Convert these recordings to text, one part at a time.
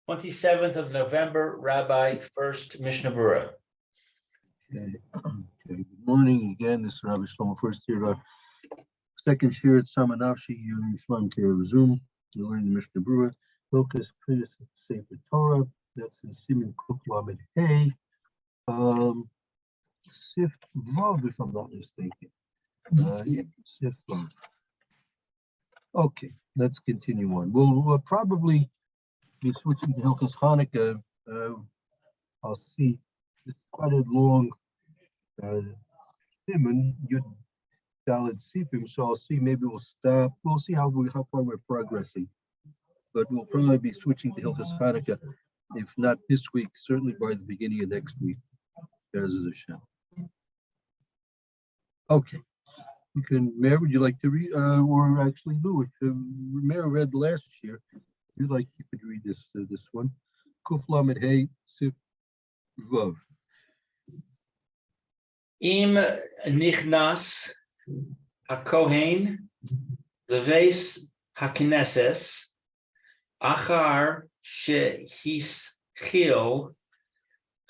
27th of November, Rabbi Furst, Mishna Berura. Okay. Good morning again. This is Rabbi Shlomo Furst here. Second shir at Samanavshi here in Shlam Kira Zoom. We're learning the Mishnah Berura. Hilchos Krias Sefer Torah. That's in Siman Kuf Lamed Hey. Sif Vav, if I'm not mistaken. Yeah, Sif Vav. Okay, let's continue on. We'll probably be switching to Hilchos Hanukkah. I'll see. It's quite a long Siman Yud Dalet Sifim, so I'll see. Maybe we'll stop. We'll see how far we're progressing. But we'll probably be switching to Hilchos Hanukkah, if not this week, certainly by the beginning of next week. As a show. Okay. You can, Mayor, would you like to read, or actually Lou, if Mayor read last year, if you'd like, you could read this one. Kuf Lamed Hey Sif Vav. Im nichnas hakohen leves hakineses achar shehischil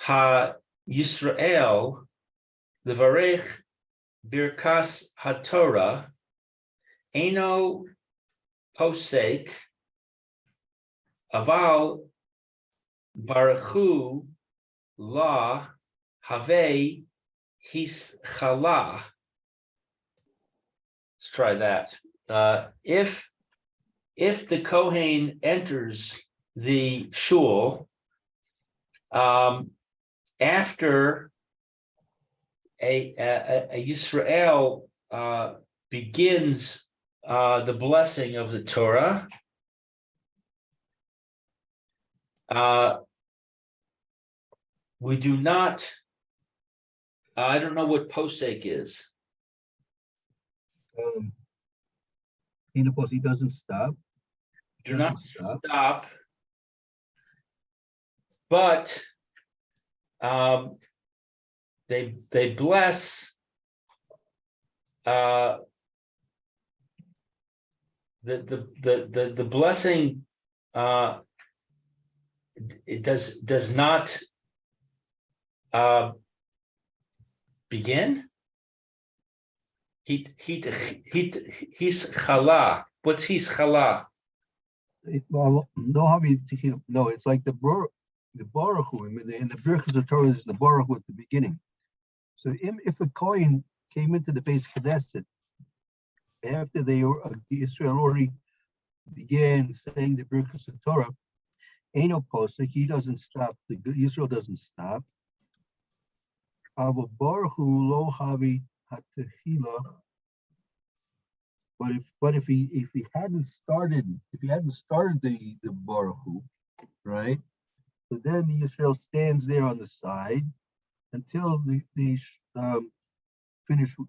ha Yisrael levarech birkas haTorah eno posek aval baruchu la have his chala. Let's try that. If the Kohen enters the shul after a Yisrael begins the blessing of the Torah, we do not. I don't know what posek is. He doesn't stop. Do not stop. But they bless the blessing. It does not begin. He's chala. What's his chala? Well, no, it's like the Baruch Hu. In the Birchas of Torah is the Baruch Hu at the beginning. So if a Kohen came into the base Knesset after Israel already began saying the Birchas of Torah, ain't no posek, he doesn't stop. Israel doesn't stop. Baruch Hu lo havi hatechila. But if he hadn't started the Baruch Hu, right? So then the Israel stands there on the side until the finish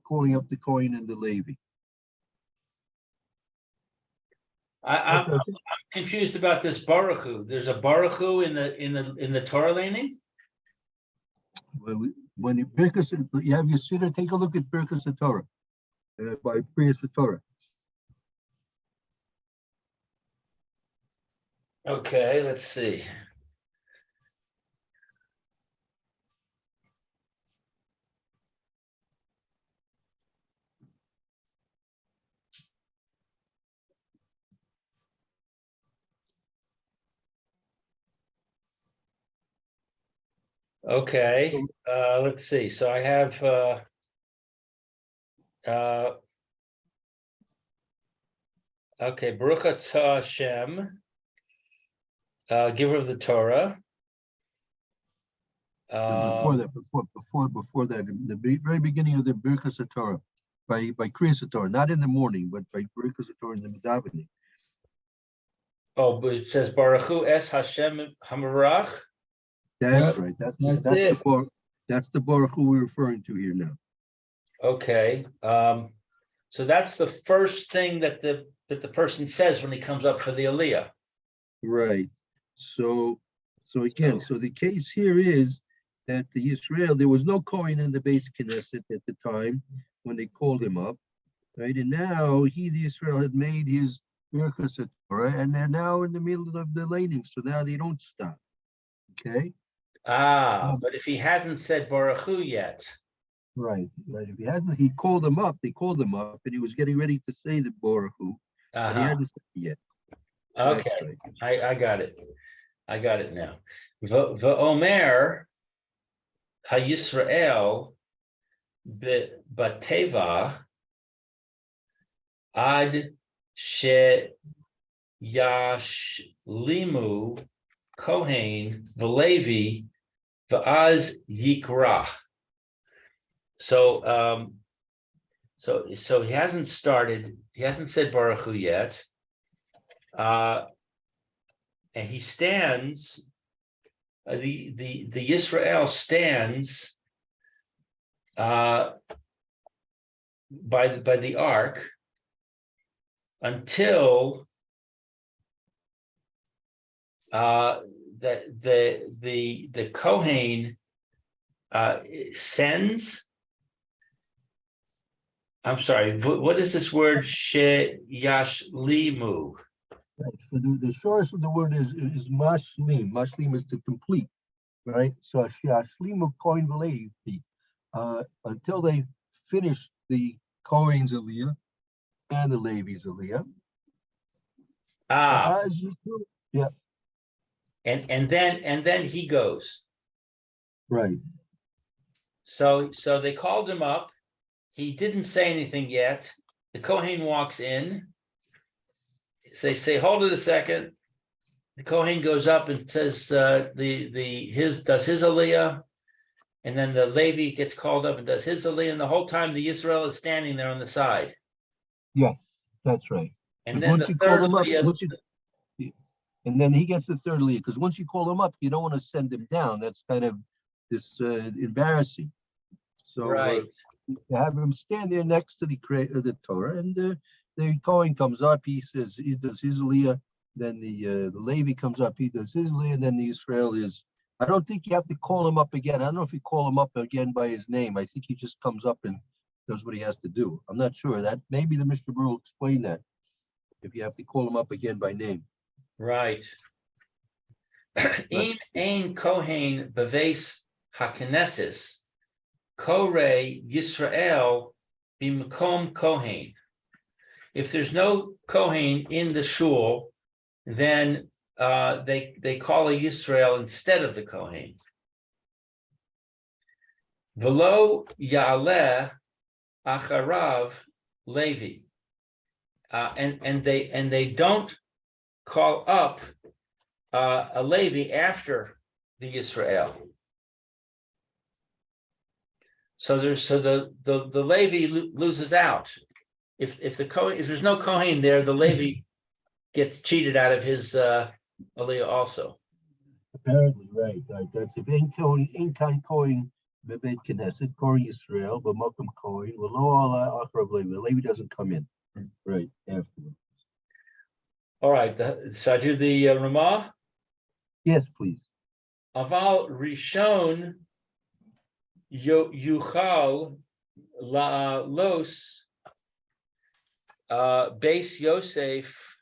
calling up the Kohen and the Levi. I'm confused about this Baruch Hu. There's a Baruch Hu in the Torah Laining? When you have your siddur, take a look at Birchas Torah by Prius Torah. Okay, let's see. Okay, let's see. So I have okay, Baruch Atah Hashem, giver of the Torah. Before that, in the very beginning of the Birchas Torah, by Kriyas Torah, not in the morning, but by Birchas Torah in the davening. Oh, but it says Baruch Hu es Hashem Hamarach. That's right. That's it. That's the Baruch Hu we're referring to here now. Okay. So that's the first thing that the person says when he comes up for the Aliyah. Right. So the case here is that the Israel, there was no Kohen in the base Knesset at the time when they called him up, right? And now the Israel had made his Birchas Torah, and they're now in the middle of the Laining, so now they don't stop. Okay. But if he hasn't said Baruch Hu yet, Right. If he hadn't, he called them up. They called him up, and he was getting ready to say the Baruch Hu, but he uh-huh. hadn't said it yet. Okay, That's right. I got it. I got it now. V'omer HaYisrael Bateva Ad She Yashlimu Kohen V'Levi V'az Yikra. So so he hasn't started, he hasn't said Baruch Hu yet. And he stands, the Yisrael stands by the ark until the Kohen sends. I'm sorry. What is this word? She yashlimu. Right. So the source of the word is mashlim. Mashlim is to complete, right? So shlimu kohen v'levi, until they finish the Kohen's aliyah and the Levi's aliyah. Yeah. And then he goes. Right. So they called him up. He didn't say anything yet. The Kohen walks in. They say, hold it a second. The Kohen goes up and says does his aliyah, and then the Levi gets called up and does his aliyah, and the whole time the Israel is standing there on the side. Yes, that's right. And then once the you third call him up, aliyah, and then he gets the third aliyah, because once you call him up, you don't want to send him down. That's kind of this embarrassing. So right. You have him stand there next to the Torah, and the Kohen comes up. He says he does his aliyah. Then the Levi comes up. He does his aliyah. And then the Israel is. I don't think you have to call him up again. I don't know if you call him up again by his name. I think he just comes up and does what he has to do. I'm not sure. That maybe the Mr. Berura will explain that if you have to call him up again by name. Right. In ein Kohen beves hakenesis, Kore Yisrael b'makom Kohen. If there's no Kohen in the shul, then they call a Yisrael instead of the Kohen. V'lo ya'aleh acharav Levi, and they don't call up a Levi after the Yisrael. So the Levi loses out. If there's no Kohen there, the Levi gets cheated out of his aliyah also. Apparently, right. That's if ain't Kohen bebeit knesset Kohen Yisrael b'makom Kohen v'lo ala acharav Levi. The Levi doesn't come in right afterwards. All right. So I do the Ramah. Yes, please. Aval Rishon Yuchal La Los Beis Yosef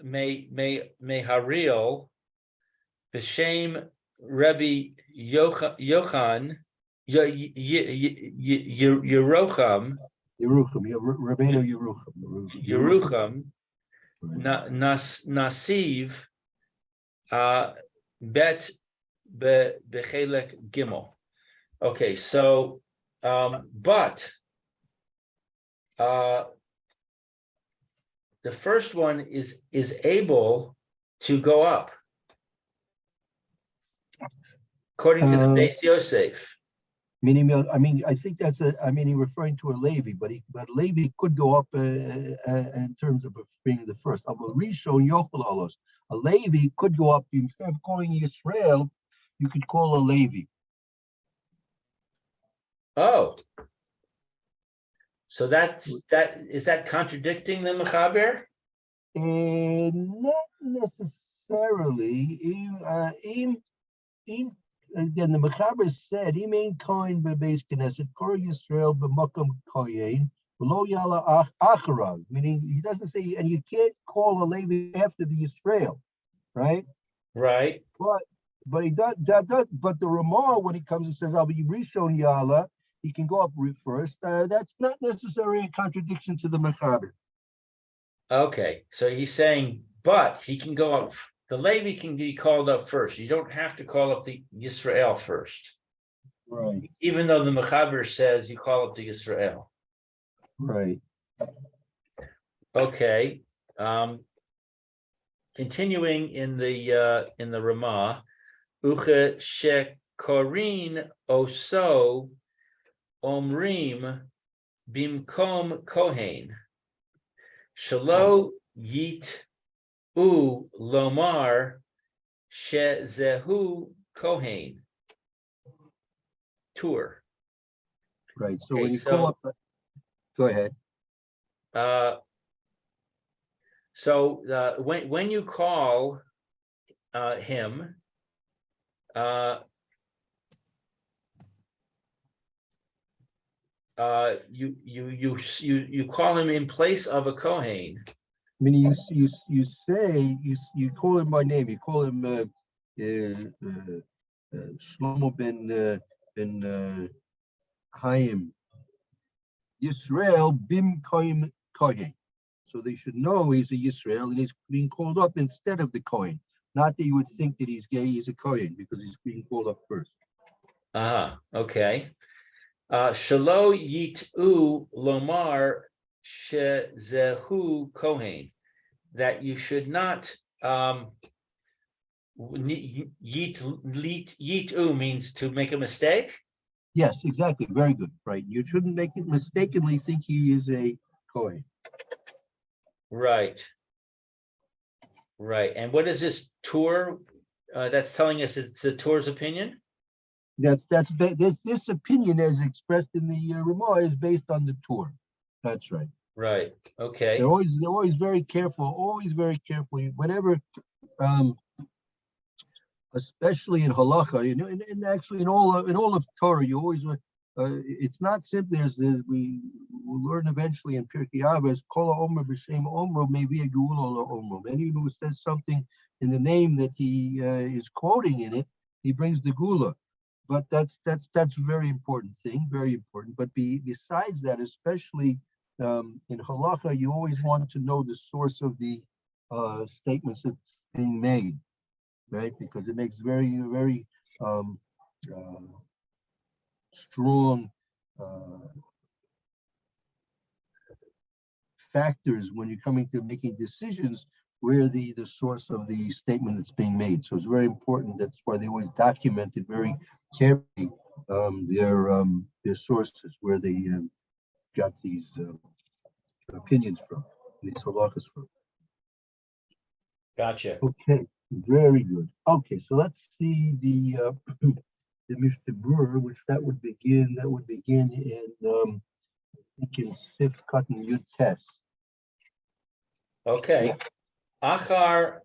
Meharil B'Shem Rabbi Yochan Yerucham Rabbeinu Yerucham Nasiv Bet Bechelek Gimel. Okay, so but the first one is able to go up according to the Beis Yosef. Meaning, I mean, I think that's he's referring to a Levi, but Levi could go up in terms of being the first. A Levi could go up instead of calling Israel, you could call a Levi. Oh, so is that contradicting the Mechaber? Not necessarily. Again, the Mechaber said, "Im ein Kohen bebeis knesset, Kor Yisrael b'makom Kohen, Below Yala Acharav, meaning he doesn't say, and you can't call a Levi after the Yisrael, right? Right. But he does that does. But the Ramah, when he comes and says, "I'll be Rishon Yala," he can go up first. That's not necessarily a contradiction to the Mechaber. Okay. So he's saying, but he can go up. The Levi can be called up first. You don't have to call up the Yisrael first. Right. Even though the Mechaber says you call up the Yisrael. Right. Okay. Continuing in the Ramah, Uche shekorin oso omrim bimkom kohen shelo yit u lomar shezehu kohen tour. Right. So Okay, when you call up, go ahead. So when you call him, you call him in place of a Kohen. I mean, you say you call him by name. You call him Shlomo ben Chaim Yisrael bim Kohen. So they should know he's a Yisrael and he's being called up instead of the Kohen. Not that you would think that he's gay, he's a Kohen because he's being called up first. Okay. Shelo yitu lomar shezehu kohen. That you should not yitu means to make a mistake. Yes, exactly. Very good. Right. You shouldn't make it mistakenly think he is a Kohen. Right. Right. And what is this tour that's telling us it's the tour's opinion? This opinion as expressed in the Ramah is based on the Torah. That's right. Right. Okay. They're always very careful. Always very careful. Whenever, especially in halacha, you know, and actually in all of Torah, you always. It's not simply as we will learn eventually in Pirkei Avos, Kol Omer b'Shem Omro maybe a Geula Omro. Anyone who says something in the name that he is quoting in it, he brings the Gula. But that's a very important thing, very important. But besides that, especially in halacha, you always want to know the source of the statements that's being made, right? Because it makes very, very strong factors when you're coming to making decisions where the source of the statement that's being made. So it's very important. That's why they always document it very carefully, their sources, where they got these opinions from, these halachas from. Gotcha. Okay, very good. Okay, so let's see the the Mishna Berura, which that would begin in I think in Sif Cotton Yud Tes. Okay. Achar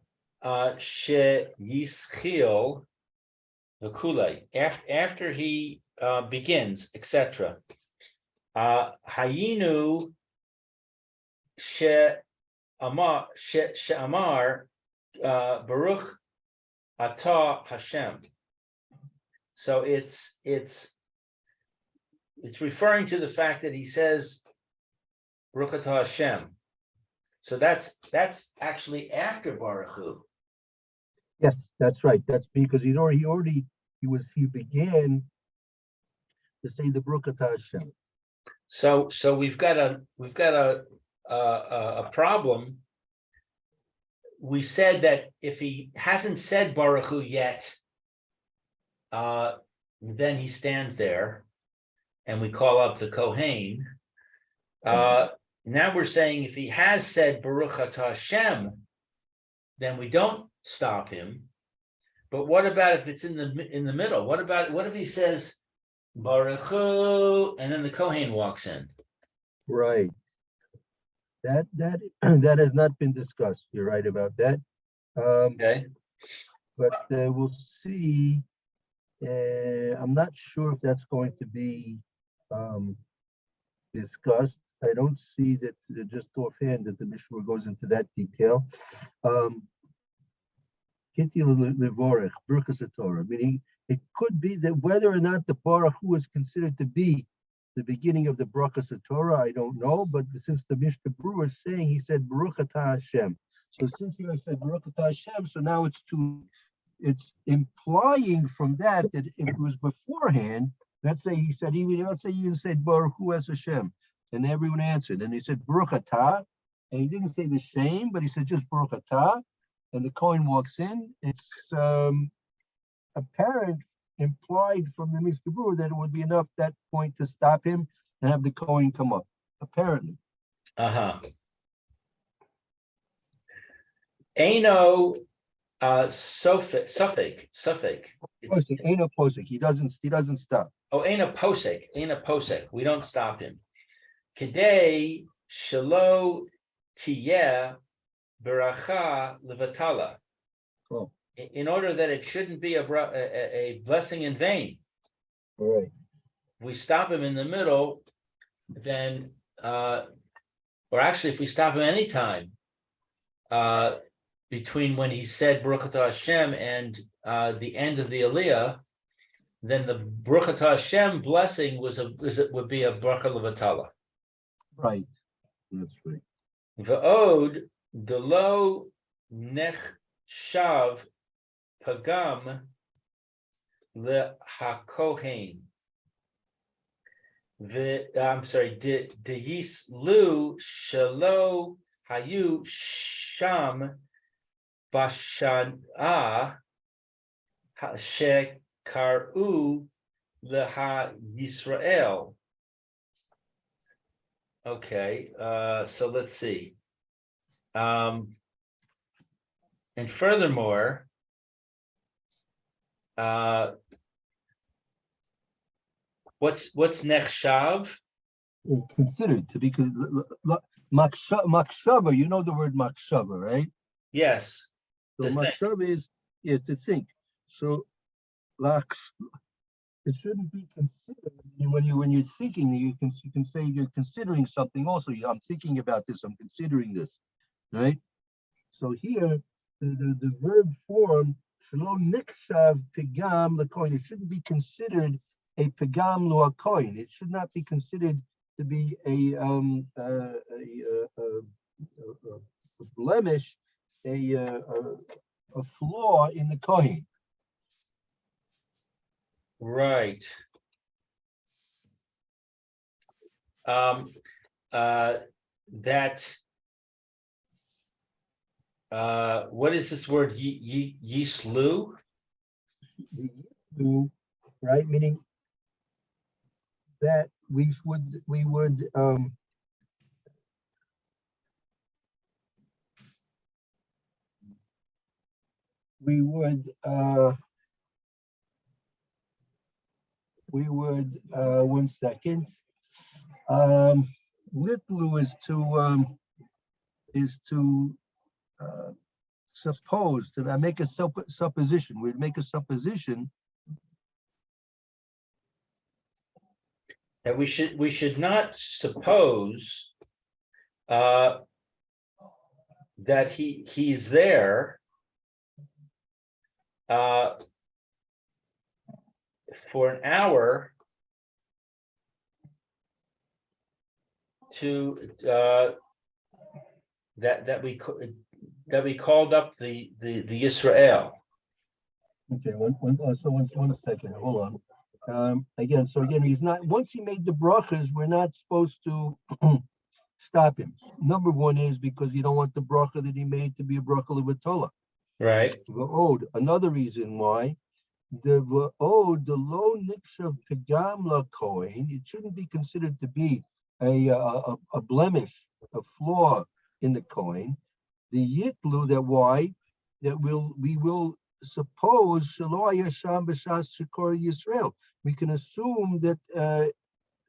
she yischil v'kulei. After he begins, etc. Hayinu she amar Baruch atah Hashem. So it's referring to the fact that he says Baruch atah Hashem. So that's actually after Baruch Hu. Yes, that's right. That's because he began to say the Baruch atah Hashem. So we've got a problem. We said that if he hasn't said Baruch Hu yet, then he stands there, and we call up the Kohen. Now we're saying if he has said Baruch atah Hashem, then we don't stop him. But what about if it's in the middle? What if he says Baruch Hu and then the Kohen walks in? Right. That has not been discussed. You're right about that. Okay. But we'll see. I'm not sure if that's going to be discussed. I don't see that just offhand that the Mishna goes into that detail. Meaning it could be that whether or not the Baruch Hu is considered to be the beginning of the Brachas Torah, I don't know. But since the Mishnah Berura is saying, he said Baruch Atah Hashem. So since he said Baruch Atah Hashem, so now it's implying from that if it was beforehand, let's say he even said Baruch Hu as Hashem, and everyone answered, and he said Baruch Atah, and he didn't say the shame, but he said just Baruch Atah, and the Kohen walks in. It's apparent, implied from the Mishnah Berura that it would be enough that point to stop him and have the Kohen come up. Apparently. Eino suffix. Ain't a posik. He doesn't stop. Oh, ain't a posek. We don't stop him. Kedei shelo tiyeh beracha levatala. Oh. In order that it shouldn't be a blessing in vain. All right. If we stop him in the middle, then, or actually, if we stop him anytime, between when he said Baruch Atah Hashem and the end of the Aliyah, then the Baruch Atah Hashem blessing would be a bracha levatala. Right. That's right. V'od delo nechshav pagam lehakohen. I'm sorry. Deyislu shelo hayu sham bashana shekaru leha Yisrael. Okay, so let's see. And furthermore, what's nechshav? Considered to be makshava. You know the word makshava, right? Yes. So makshava is to think. So it shouldn't be considered. When you're thinking, you can say you're considering something. Also, I'm thinking about this. I'm considering this, right? So here, the verb form shelo nikshav pigam lekoin. It shouldn't be considered a pigam lo koin. It should not be considered to be a blemish, a flaw in the kohen. Right. What is this word? Yislu? Right, meaning that we would one second. Litlu is to suppose, to make a supposition. We'd make a supposition that we should not suppose that he's there for an hour to that we called up the Yisrael. Okay, one second. Hold on. Again, he's not. Once he made the brachas, we're not supposed to stop him. Number one is because you don't want the bracha that he made to be a bracha levatala. Right. Another reason why the lo nikshav pigam lakoin. It shouldn't be considered to be a blemish, a flaw in the coin. The yitlu that we will suppose shelo yasham b'shas shekor Yisrael. We can assume that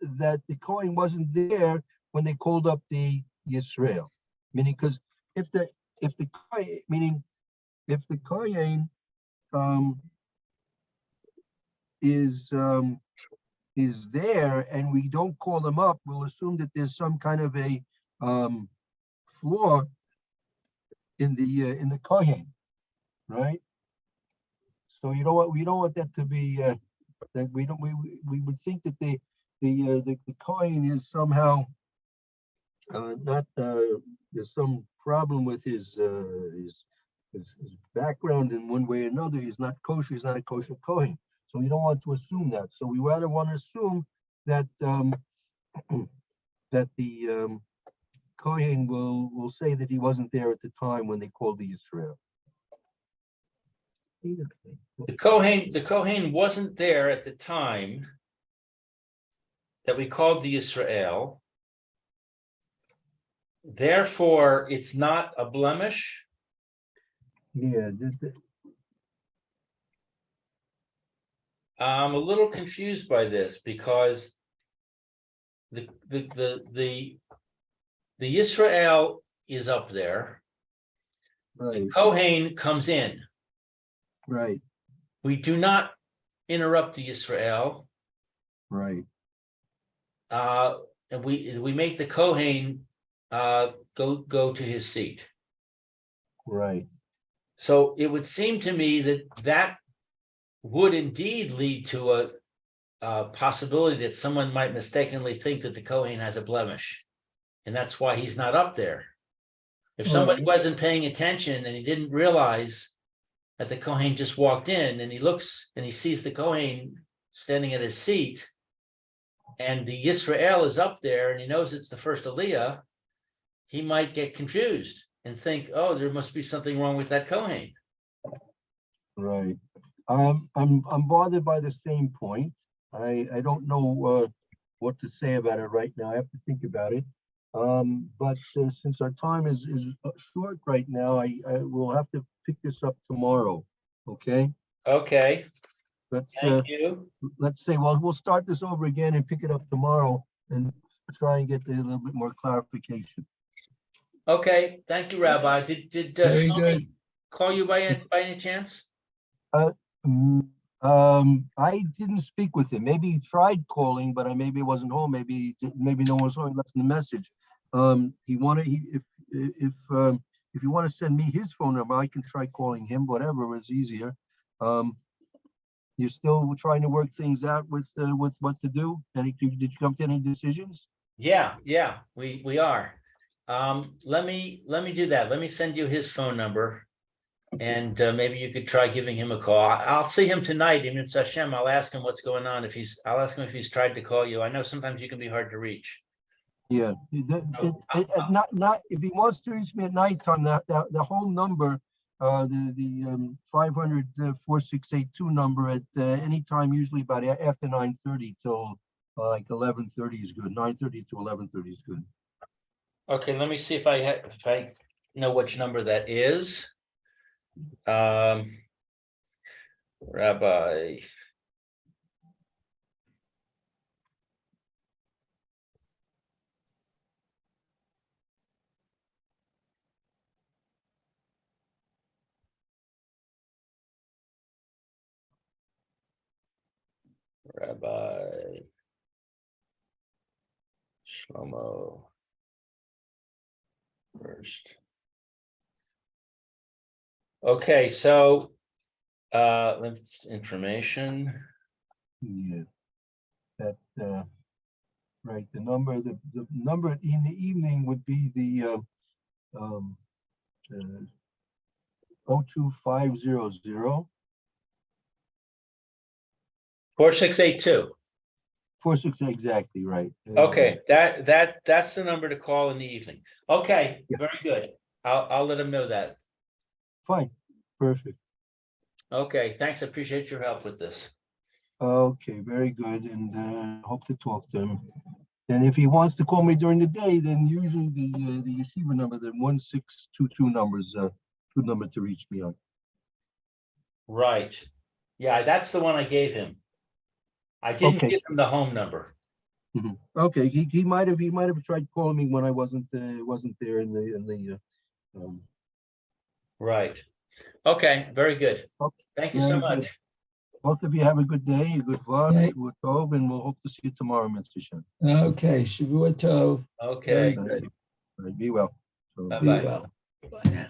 that the coin wasn't there when they called up the Yisrael. Meaning, because if the kohen is there and we don't call him up, we'll assume that there's some kind of a flaw in the Kohen, right? So you know what, we don't want that to be that we would think that the Kohen is somehow not there's some problem with his background in one way or another. He's not kosher. He's not a kosher Kohen. So we don't want to assume that. So we rather want to assume that that the Kohen will say that he wasn't there at the time when they called the Israel. The Kohen wasn't there at the time that we called the Israel. Therefore, it's not a blemish. Yeah. I'm a little confused by this because the Israel is up there. Right. The Kohen comes in. Right. We do not interrupt the Israel. Right. And we make the Kohen go to his seat. Right. So it would seem to me that would indeed lead to a possibility that someone might mistakenly think that the Kohen has a blemish, and that's why he's not up there. If somebody wasn't paying attention and he didn't realize that the Kohen just walked in, and he looks and he sees the Kohen standing at his seat, and the Yisrael is up there, and he knows it's the first Aliyah, he might get confused and think, oh, there must be something wrong with that Kohen. Right. I'm bothered by the same point. I don't know what to say about it right now. I have to think about it. But since our time is short right now, I will have to pick this up tomorrow. Okay. Okay. Thank Let's you. let's say, well, we'll start this over again and pick it up tomorrow and try and get a little bit more clarification. Okay. Thank you, Rabbi. Did Very Shlomi good. call you by any chance? I didn't speak with him. Maybe he tried calling, but maybe he wasn't home. Maybe no one saw him, left him the message. If you want to send me his phone number, I can try calling him. Whatever is easier. You're still trying to work things out with what to do. Did you come to any decisions? Yeah, we are. Let me do that. Let me send you his phone number, and maybe you could try giving him a call. I'll see him tonight. Even it's Hashem. I'll ask him what's going on. I'll ask him if he's tried to call you. I know sometimes you can be hard to reach. Yeah, not if he wants to reach me at nighttime. The whole number, the 500-4682 number at any time, usually about after 9:30 till like 11:30 is good. 9:30 to 11:30 is good. Okay, let me see if I know which number that is. Rabbi. Rabbi Shlomo Furst. Okay, so information. Yeah, that right. The number in the evening would be the 02500 4682. 46, exactly right. Okay, that's the number to call in the evening. Okay, Yeah. very good. I'll let him know that. Fine, perfect. Okay, thanks. I appreciate your help with this. Okay, very good, and hope to talk to him. And if he wants to call me during the day, then usually the yeshiva number, the 1622 numbers, good number to reach me on. Right. Yeah, that's the one I gave him. I didn't Okay. give him the home number. Okay, he might have tried calling me when I wasn't there in the Right. Okay, very good. Okay, Thank you so very good. much. Both of you have a good day, a good vlog, Okay. Shavua Tov, and we'll hope to see you tomorrow, Mr. Shem. Okay, Shavua Tov. Very Okay, good. All right, be well. So- Be Bye-bye. well. Bye now.